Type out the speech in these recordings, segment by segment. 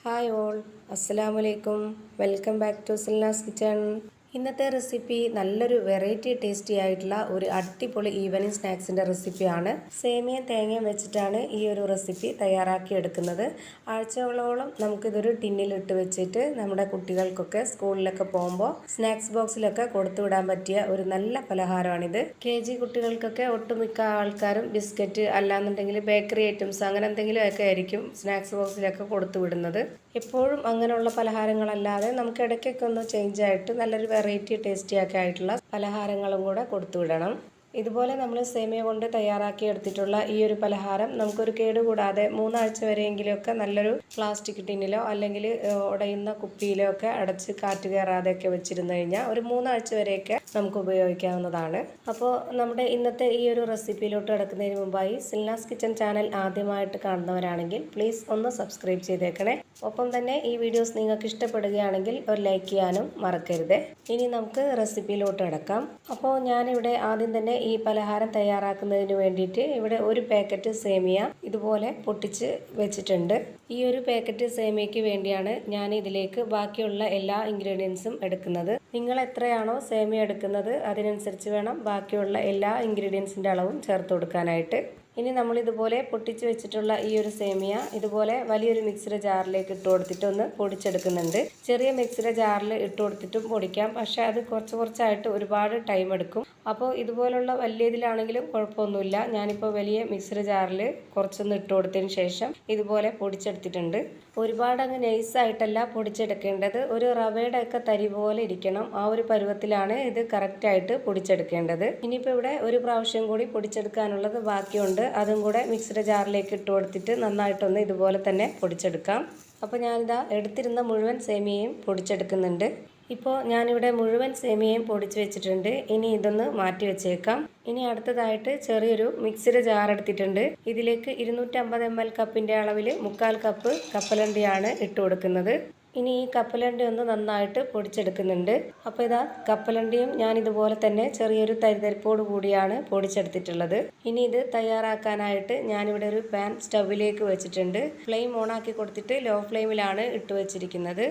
Hi all, അസ്സലാമലൈക്കും. Welcome back to Silna's kitchen. ഇന്നത്തെ recipe നല്ലൊരു വെറൈറ്റി ടേസ്റ്റി ആയിട്ടുള്ള ഒരു അടിപൊളി ഈവനിങ് സ്നാക്സിൻ്റെ റെസിപ്പിയാണ്. സേമിയയും തേങ്ങയും വെച്ചിട്ടാണ് ഈ ഒരു റെസിപ്പി തയ്യാറാക്കി എടുക്കുന്നത്. ആഴ്ചകളോളം നമുക്കിതൊരു ടിന്നിലിട്ട് വെച്ചിട്ട് നമ്മുടെ കുട്ടികൾക്കൊക്കെ സ്കൂളിലൊക്കെ പോകുമ്പോൾ സ്നാക്സ് ബോക്സിലൊക്കെ കൊടുത്തു വിടാൻ പറ്റിയ ഒരു നല്ല പലഹാരമാണിത്. KG കുട്ടികൾക്കൊക്കെ ഒട്ടുമിക്ക ആൾക്കാരും ബിസ്ക്കറ്റ് അല്ലാന്നുണ്ടെങ്കിൽ ബേക്കറി ഐറ്റംസ് അങ്ങനെ എന്തെങ്കിലുമൊക്കെ ആയിരിക്കും സ്നാക്സ് ബോക്സിലൊക്കെ കൊടുത്തു വിടുന്നത്. എപ്പോഴും അങ്ങനെയുള്ള പലഹാരങ്ങളല്ലാതെ നമുക്ക് ഇടയ്ക്കൊക്കെ ഒന്ന് ചേഞ്ച് ആയിട്ട് നല്ലൊരു വെറൈറ്റി ടേസ്റ്റിയൊക്കെ ആയിട്ടുള്ള പലഹാരങ്ങളും കൂടെ കൊടുത്തുവിടണം. ഇതുപോലെ നമ്മൾ സേമിയ കൊണ്ട് തയ്യാറാക്കി എടുത്തിട്ടുള്ള ഈ ഒരു പലഹാരം നമുക്കൊരു കേടുകൂടാതെ 3 ആഴ്ച വരെയെങ്കിലുമൊക്കെ നല്ലൊരു പ്ലാസ്റ്റിക് ടിന്നിലോ അല്ലെങ്കിൽ ഉടയുന്ന കുപ്പിയിലോ ഒക്കെ അടച്ച് കാറ്റ് കയറാതെയൊക്കെ വെച്ചിരുന്നു കഴിഞ്ഞാൽ ഒരു 3 ആഴ്ച വരെയൊക്കെ നമുക്ക് ഉപയോഗിക്കാവുന്നതാണ്. അപ്പോൾ നമ്മുടെ ഇന്നത്തെ ഈ ഒരു റെസിപ്പിയിലോട്ട് കിടക്കുന്നതിന് മുമ്പായി സിൽനാസ് കിച്ചൺ ചാനൽ ആദ്യമായിട്ട് കാണുന്നവരാണെങ്കിൽ പ്ലീസ് ഒന്ന് സബ്സ്ക്രൈബ് ചെയ്തേക്കണേ. ഒപ്പം തന്നെ ഈ വീഡിയോസ് നിങ്ങൾക്ക് ഇഷ്ടപ്പെടുകയാണെങ്കിൽ ഒരു ലൈക്ക് ചെയ്യാനും മറക്കരുത്. ഇനി നമുക്ക് റെസിപ്പിയിലോട്ട് കിടക്കാം. അപ്പോൾ ഞാനിവിടെ ആദ്യം തന്നെ ഈ പലഹാരം തയ്യാറാക്കുന്നതിന് വേണ്ടിയിട്ട് ഇവിടെ ഒരു പാക്കറ്റ് സേമിയ ഇതുപോലെ പൊട്ടിച്ച് വെച്ചിട്ടുണ്ട്. ഈ ഒരു പാക്കറ്റ് സേമിയയ്ക്ക് വേണ്ടിയാണ് ഞാൻ ഇതിലേക്ക് ബാക്കിയുള്ള എല്ലാ ഇൻഗ്രീഡിയൻസും എടുക്കുന്നത്. നിങ്ങൾ എത്രയാണോ സേമിയ എടുക്കുന്നത് അതിനനുസരിച്ച് വേണം ബാക്കിയുള്ള എല്ലാ ഇൻഗ്രീഡിയൻസിൻ്റെ അളവും ചേർത്ത് കൊടുക്കാനായിട്ട്. ഇനി നമ്മളിതുപോലെ പൊട്ടിച്ച് വെച്ചിട്ടുള്ള ഈ ഒരു സേമിയ ഇതുപോലെ വലിയൊരു മിക്സിയുടെ ജാറിലേക്ക് ഇട്ട് കൊടുത്തിട്ട് ഒന്ന് പൊടിച്ചെടുക്കുന്നുണ്ട്. ചെറിയ മിക്സിയുടെ ജാറിൽ ഇട്ട് കൊടുത്തിട്ടും പൊടിക്കാം, പക്ഷേ അത് കുറച്ചായിട്ട് ഒരുപാട് ടൈം എടുക്കും. അപ്പോൾ ഇതുപോലുള്ള വലിയതിലാണെങ്കിലും കുഴപ്പമൊന്നുമില്ല. ഞാനിപ്പോൾ വലിയ മിക്സിയുടെ ജാറിൽ കുറച്ചൊന്ന് ഇട്ട് കൊടുത്തതിന് ശേഷം ഇതുപോലെ പൊടിച്ചെടുത്തിട്ടുണ്ട്. ഒരുപാട് അങ്ങ് നൈസായിട്ടല്ല പൊടിച്ചെടുക്കേണ്ടത്, ഒരു റവയുടെ ഒക്കെ തരി പോലെ ഇരിക്കണം. ആ ഒരു പരുവത്തിലാണ് ഇത് കറക്റ്റായിട്ട് പൊടിച്ചെടുക്കേണ്ടത്. ഇനിയിപ്പോൾ ഇവിടെ ഒരു പ്രാവശ്യം കൂടി പൊടിച്ചെടുക്കാനുള്ളത് ബാക്കിയുണ്ട്. അതും കൂടെ മിക്സിയുടെ ജാറിലേക്ക് ഇട്ട് കൊടുത്തിട്ട് നന്നായിട്ടൊന്ന് ഇതുപോലെ തന്നെ പൊടിച്ചെടുക്കാം. അപ്പോൾ ഞാനിതാ എടുത്തിരുന്ന മുഴുവൻ സേമിയയും പൊടിച്ചെടുക്കുന്നുണ്ട്. ഇപ്പോൾ ഞാനിവിടെ മുഴുവൻ സേമിയയും പൊടിച്ച് വെച്ചിട്ടുണ്ട്. ഇനി ഇതൊന്ന് മാറ്റി വെച്ചേക്കാം. ഇനി അടുത്തതായിട്ട് ചെറിയൊരു മിക്സിയുടെ ജാർ എടുത്തിട്ടുണ്ട്. ഇതിലേക്ക് 250 ml കപ്പിൻ്റെ അളവിൽ 1/4 കപ്പ് കപ്പലണ്ടിയാണ് ഇട്ട് കൊടുക്കുന്നത്. ഇനി ഈ കപ്പലണ്ടി ഒന്ന് നന്നായിട്ട് പൊടിച്ചെടുക്കുന്നുണ്ട്. അപ്പോൾ ഇതാ കപ്പലണ്ടിയും ഞാൻ ഇതുപോലെ തന്നെ ചെറിയൊരു തരിതരിപ്പോട് കൂടിയാണ് പൊടിച്ചെടുത്തിട്ടുള്ളത്. ഇനി ഇത് തയ്യാറാക്കാനായിട്ട് ഞാനിവിടെ ഒരു പാൻ സ്റ്റൗവിലേക്ക് വെച്ചിട്ടുണ്ട്. ഫ്ലെയിം ഓണാക്കി കൊടുത്തിട്ട് ലോ ഫ്ലെയിമിലാണ് ഇട്ട് വെച്ചിരിക്കുന്നത്.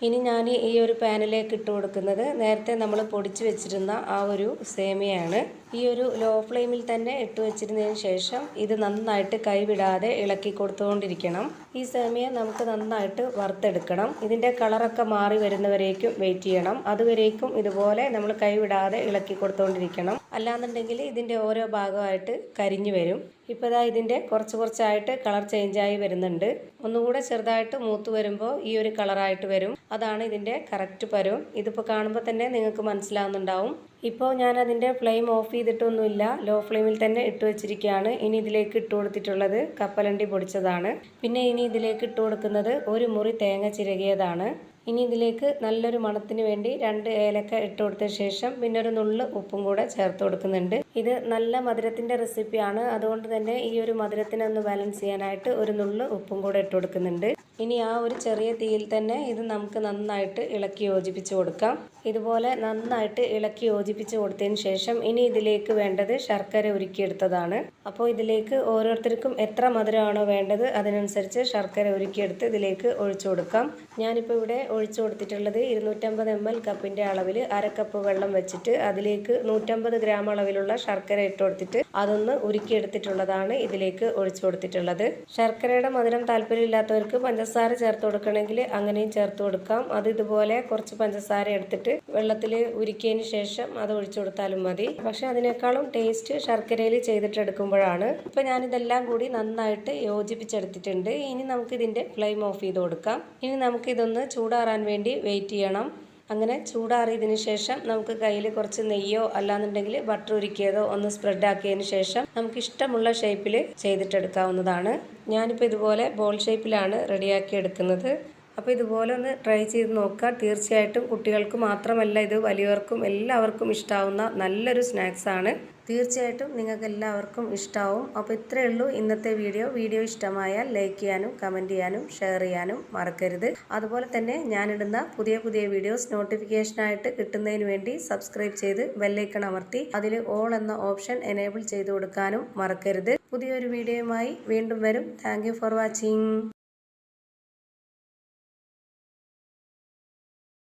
ഇനി ഞാൻ ഈ ഒരു പാനിലേക്ക് ഇട്ട് കൊടുക്കുന്നത് നേരത്തെ നമ്മൾ പൊടിച്ച് വെച്ചിരുന്ന ആ ഒരു സേമിയയാണ്. ഈ ഒരു ലോ ഫ്ലെയിമിൽ തന്നെ ഇട്ട് വെച്ചിരുന്നതിന് ശേഷം ഇത് നന്നായിട്ട് കൈവിടാതെ ഇളക്കി കൊടുത്തുകൊണ്ടിരിക്കണം. ഈ സേമിയ നമുക്ക് നന്നായിട്ട് വറുത്തെടുക്കണം. ഇതിൻ്റെ കളറൊക്കെ മാറി വരുന്നവരേക്കും വെയിറ്റ് ചെയ്യണം. അതുവരേക്കും ഇതുപോലെ നമ്മൾ കൈവിടാതെ ഇളക്കി കൊടുത്തുകൊണ്ടിരിക്കണം. അല്ലാന്നുണ്ടെങ്കിൽ ഇതിൻ്റെ ഓരോ ഭാഗമായിട്ട് കരിഞ്ഞു വരും. ഇപ്പോൾ ഇതാ ഇതിൻ്റെ കുറച്ചായിട്ട് കളർ ചേഞ്ചായി വരുന്നുണ്ട്. ഒന്നുകൂടെ ചെറുതായിട്ട് മൂത്ത് വരുമ്പോൾ ഈ ഒരു കളറായിട്ട് വരും. അതാണ് ഇതിൻ്റെ കറക്റ്റ് പരുവം. ഇതിപ്പോൾ കാണുമ്പോൾ തന്നെ നിങ്ങൾക്ക് മനസ്സിലാവുന്നുണ്ടാവും. ഇപ്പോൾ ഞാൻ അതിൻ്റെ ഫ്ലെയിം ഓഫ് ചെയ്തിട്ടൊന്നുമില്ല, ലോ ഫ്ലെയിമിൽ തന്നെ ഇട്ട് വെച്ചിരിക്കുകയാണ്. ഇനി ഇതിലേക്ക് ഇട്ട് കൊടുത്തിട്ടുള്ളത് കപ്പലണ്ടി പൊടിച്ചതാണ്. പിന്നെ ഇനി ഇതിലേക്ക് ഇട്ട് കൊടുക്കുന്നത് ഒരു മുറി തേങ്ങ ചിരകിയതാണ്. ഇനി ഇതിലേക്ക് നല്ലൊരു മണത്തിന് വേണ്ടി 2 ഏലക്ക ഇട്ട് കൊടുത്ത ശേഷം പിന്നെ ഒരു നുള്ള് ഉപ്പും കൂടെ ചേർത്ത് കൊടുക്കുന്നുണ്ട്. ഇത് നല്ല മധുരത്തിൻ്റെ റെസിപ്പിയാണ്. അതുകൊണ്ട് തന്നെ ഈ ഒരു മധുരത്തിനെ ഒന്ന് ബാലൻസ് ചെയ്യാനായിട്ട് ഒരു നുള്ള് ഉപ്പും കൂടെ ഇട്ട് കൊടുക്കുന്നുണ്ട്. ഇനി ആ ഒരു ചെറിയ തീയിൽ തന്നെ ഇത് നമുക്ക് നന്നായിട്ട് ഇളക്കി യോജിപ്പിച്ച് കൊടുക്കാം. ഇതുപോലെ നന്നായിട്ട് ഇളക്കി യോജിപ്പിച്ച് കൊടുത്തതിന് ശേഷം ഇനി ഇതിലേക്ക് വേണ്ടത് ശർക്കര ഉരുക്കിയെടുത്തതാണ്. അപ്പോൾ ഇതിലേക്ക് ഓരോരുത്തർക്കും എത്ര മധുരമാണോ വേണ്ടത് അതിനനുസരിച്ച് ശർക്കര ഉരുക്കിയെടുത്ത് ഇതിലേക്ക് ഒഴിച്ചു കൊടുക്കാം. ഞാനിപ്പോൾ ഇവിടെ ഒഴിച്ചു കൊടുത്തിട്ടുള്ളത് 250 ml കപ്പിൻ്റെ അളവിൽ 1/2 കപ്പ് വെള്ളം വെച്ചിട്ട് അതിലേക്ക് 150 ഗ്രാം അളവിലുള്ള ശർക്കര ഇട്ട് കൊടുത്തിട്ട് അതൊന്ന് ഉരുക്കിയെടുത്തിട്ടുള്ളതാണ് ഇതിലേക്ക് ഒഴിച്ചു കൊടുത്തിട്ടുള്ളത്. ശർക്കരയുടെ മധുരം താല്പര്യമില്ലാത്തവർക്ക് പഞ്ചസാര ചേർത്ത് കൊടുക്കണമെങ്കിൽ അങ്ങനെയും ചേർത്ത് കൊടുക്കാം. അത് ഇതുപോലെ കുറച്ച് പഞ്ചസാര എടുത്തിട്ട് വെള്ളത്തിൽ ഉരുക്കിയതിന് ശേഷം അത് ഒഴിച്ചു കൊടുത്താലും മതി. പക്ഷെ അതിനേക്കാളും ടേസ്റ്റ് ശർക്കരയിൽ ചെയ്തിട്ടെടുക്കുമ്പോഴാണ്. ഇപ്പം ഞാനിതെല്ലാം കൂടി നന്നായിട്ട് യോജിപ്പിച്ചെടുത്തിട്ടുണ്ട്. ഇനി നമുക്കിതിൻ്റെ ഫ്ലെയിം ഓഫ് ചെയ്ത് കൊടുക്കാം. ഇനി നമുക്കിതൊന്ന് ചൂടാറാൻ വേണ്ടി വെയിറ്റ് ചെയ്യണം. അങ്ങനെ ചൂടാറിയതിന് ശേഷം നമുക്ക് കയ്യിൽ കുറച്ച് നെയ്യോ അല്ലാന്നുണ്ടെങ്കിൽ ബട്ടർ ഉരുക്കിയതോ ഒന്ന് സ്പ്രെഡ് ആക്കിയതിന് ശേഷം നമുക്ക് ഇഷ്ടമുള്ള ഷേപ്പിൽ ചെയ്തിട്ടെടുക്കാവുന്നതാണ്. ഞാനിപ്പോൾ ഇതുപോലെ ബോൾ ഷേപ്പിലാണ് റെഡിയാക്കി എടുക്കുന്നത്. അപ്പോൾ ഇതുപോലെ ഒന്ന് ട്രൈ ചെയ്ത് നോക്കുക. തീർച്ചയായിട്ടും കുട്ടികൾക്ക് മാത്രമല്ല ഇത് വലിയവർക്കും എല്ലാവർക്കും ഇഷ്ടാവുന്ന നല്ലൊരു സ്നാക്സാണ്. തീർച്ചയായിട്ടും നിങ്ങൾക്ക് എല്ലാവർക്കും ഇഷ്ടമാവും. അപ്പോൾ ഇത്രയേ ഉള്ളൂ ഇന്നത്തെ വീഡിയോ ഇഷ്ടമായാൽ ലൈക്ക് ചെയ്യാനും കമൻറ്റ് ചെയ്യാനും ഷെയർ ചെയ്യാനും മറക്കരുത്. അതുപോലെ തന്നെ ഞാനിടുന്ന പുതിയ വീഡിയോസ് നോട്ടിഫിക്കേഷനായിട്ട് കിട്ടുന്നതിന് വേണ്ടി സബ്സ്ക്രൈബ് ചെയ്ത് ബെല്ലൈക്കൺ അമർത്തി അതിൽ ഓൾ എന്ന ഓപ്ഷൻ എനേബിൾ ചെയ്ത് കൊടുക്കാനും മറക്കരുത്. പുതിയൊരു വീഡിയോയുമായി വീണ്ടും വരും. Thank you for watching.